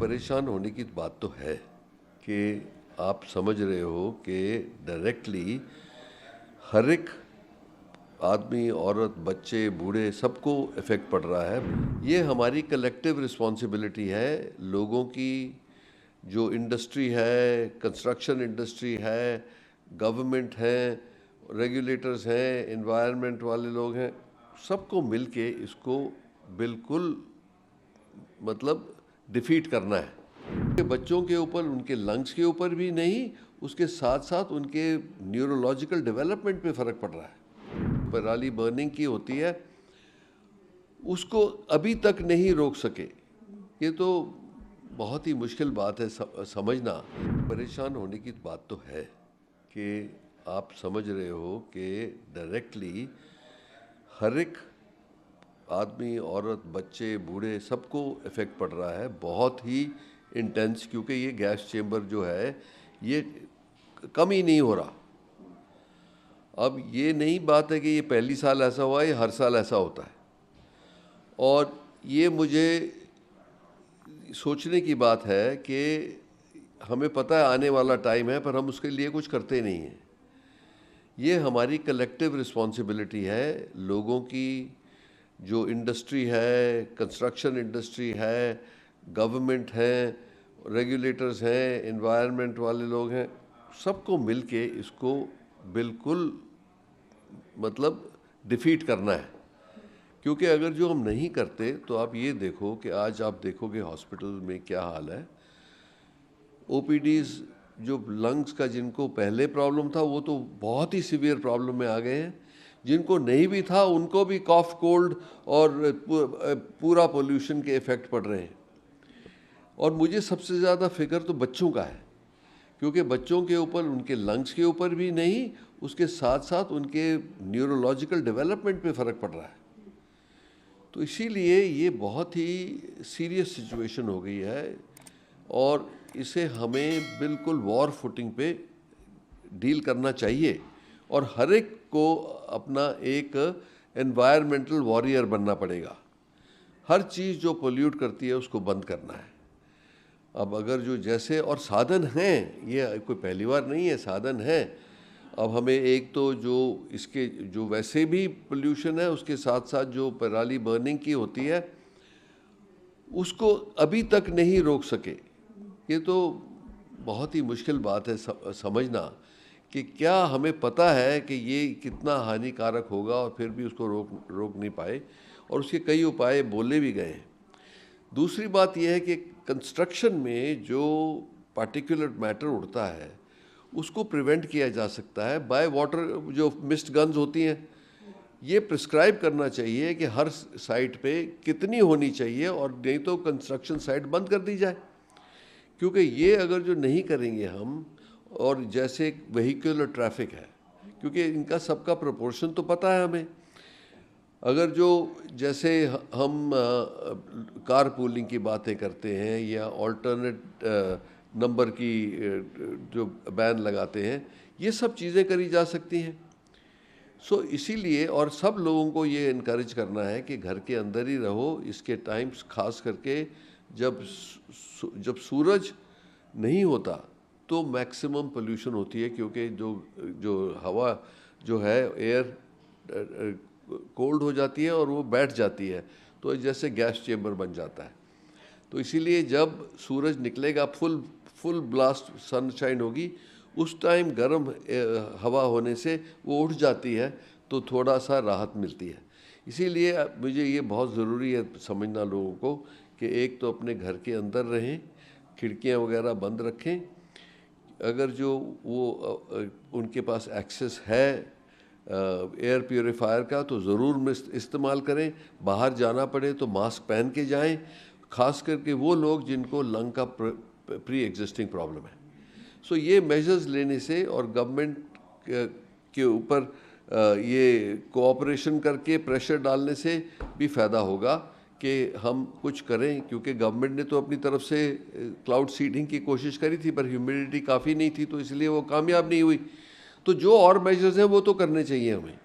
परेशान होने की बात तो है कि आप समझ रहे हो कि डायरेक्टली हर एक आदमी, औरत, बच्चे, बूढ़े सबको इफ़ेक्ट पड़ रहा है। ये हमारी कलेक्टिव रिस्पॉन्सिबिलिटी है। लोगों की जो इंडस्ट्री है, कंस्ट्रक्शन इंडस्ट्री है, गवर्नमेंट है, रेगुलेटर्स हैं, एनवायरनमेंट वाले लोग हैं, सबको मिलके इसको बिल्कुल मतलब डिफीट करना है। बच्चों के ऊपर, उनके लंग्स के ऊपर भी नहीं, उसके साथ साथ उनके न्यूरोलॉजिकल डेवलपमेंट पे फ़र्क पड़ रहा है। पराली बर्निंग की होती है, उसको अभी तक नहीं रोक सके। ये तो बहुत ही मुश्किल बात है समझना। परेशान होने की बात तो है कि आप समझ रहे हो कि डायरेक्टली हर एक आदमी, औरत, बच्चे, बूढ़े सबको इफ़ेक्ट पड़ रहा है, बहुत ही इंटेंस, क्योंकि ये गैस चेम्बर जो है ये कम ही नहीं हो रहा। अब ये नहीं बात है कि ये पहली साल ऐसा हुआ है, ये हर साल ऐसा होता है। और ये मुझे सोचने की बात है कि हमें पता है आने वाला टाइम है, पर हम उसके लिए कुछ करते नहीं हैं। ये हमारी कलेक्टिव रिस्पॉन्सिबिलिटी है। लोगों की जो इंडस्ट्री है, कंस्ट्रक्शन इंडस्ट्री है, गवर्नमेंट है, रेगुलेटर्स हैं, एनवायरनमेंट वाले लोग हैं, सबको मिलके इसको बिल्कुल मतलब डिफीट करना है। क्योंकि अगर जो हम नहीं करते तो आप ये देखो कि आज आप देखोगे हॉस्पिटल में क्या हाल है। ओपीडीज जो लंग्स का जिनको पहले प्रॉब्लम था वो तो बहुत ही सीवियर प्रॉब्लम में आ गए हैं। जिनको नहीं भी था उनको भी कॉफ, कोल्ड और पूरा पोल्यूशन के इफ़ेक्ट पड़ रहे हैं। और मुझे सबसे ज़्यादा फिक्र तो बच्चों का है, क्योंकि बच्चों के ऊपर, उनके लंग्स के ऊपर भी नहीं, उसके साथ साथ उनके न्यूरोलॉजिकल डेवलपमेंट पे फ़र्क पड़ रहा है। तो इसीलिए ये बहुत ही सीरियस सिचुएशन हो गई है और इसे हमें बिल्कुल वॉर फुटिंग पे डील करना चाहिए और हर एक को अपना एक एनवायरमेंटल वॉरियर बनना पड़ेगा। हर चीज़ जो पोल्यूट करती है उसको बंद करना है। अब अगर जो जैसे और साधन हैं, ये कोई पहली बार नहीं है, साधन हैं। अब हमें एक तो जो इसके जो वैसे भी पोल्यूशन है, उसके साथ साथ जो पराली बर्निंग की होती है उसको अभी तक नहीं रोक सके। ये तो बहुत ही मुश्किल बात है समझना कि क्या हमें पता है कि ये कितना हानिकारक होगा और फिर भी उसको रोक नहीं पाए, और उसके कई उपाय बोले भी गए हैं। दूसरी बात यह है कि कंस्ट्रक्शन में जो पार्टिकुलर मैटर उड़ता है उसको प्रिवेंट किया जा सकता है बाय वाटर, जो मिस्ट गन्स होती हैं। ये प्रिस्क्राइब करना चाहिए कि हर साइट पे कितनी होनी चाहिए, और नहीं तो कंस्ट्रक्शन साइट बंद कर दी जाए। क्योंकि ये अगर जो नहीं करेंगे हम, और जैसे व्हीकुलर ट्रैफिक है, क्योंकि इनका सबका प्रोपोर्शन तो पता है हमें। अगर जो जैसे हम कार पूलिंग की बातें करते हैं या ऑल्टरनेट नंबर की जो बैन लगाते हैं, ये सब चीज़ें करी जा सकती हैं। सो इसीलिए और सब लोगों को ये इनकरेज करना है कि घर के अंदर ही रहो इसके टाइम्स, खास करके जब सूरज नहीं होता तो मैक्सिमम पोल्यूशन होती है, क्योंकि जो हवा जो है, एयर कोल्ड हो जाती है और वो बैठ जाती है, तो जैसे गैस चेम्बर बन जाता है। तो इसीलिए जब सूरज निकलेगा, फुल ब्लास्ट सनशाइन होगी, उस टाइम गर्म हवा होने से वो उठ जाती है, तो थोड़ा सा राहत मिलती है। इसीलिए मुझे ये बहुत ज़रूरी है समझना लोगों को कि एक तो अपने घर के अंदर रहें, खिड़कियां वगैरह बंद रखें। अगर जो वो उनके पास एक्सेस है एयर प्योरीफायर का तो ज़रूर इस्तेमाल करें। बाहर जाना पड़े तो मास्क पहन के जाएं, ख़ास करके वो लोग जिनको लंग का प्री एग्जिस्टिंग प्रॉब्लम है। सो ये मेजर्स लेने से और गवर्नमेंट के ऊपर ये कोऑपरेशन करके प्रेशर डालने से भी फ़ायदा होगा कि हम कुछ करें, क्योंकि गवर्नमेंट ने तो अपनी तरफ से क्लाउड सीडिंग की कोशिश करी थी, पर ह्यूमिडिटी काफ़ी नहीं थी, तो इसलिए वो कामयाब नहीं हुई। तो जो और मेजर्स हैं वो तो करने चाहिए हमें।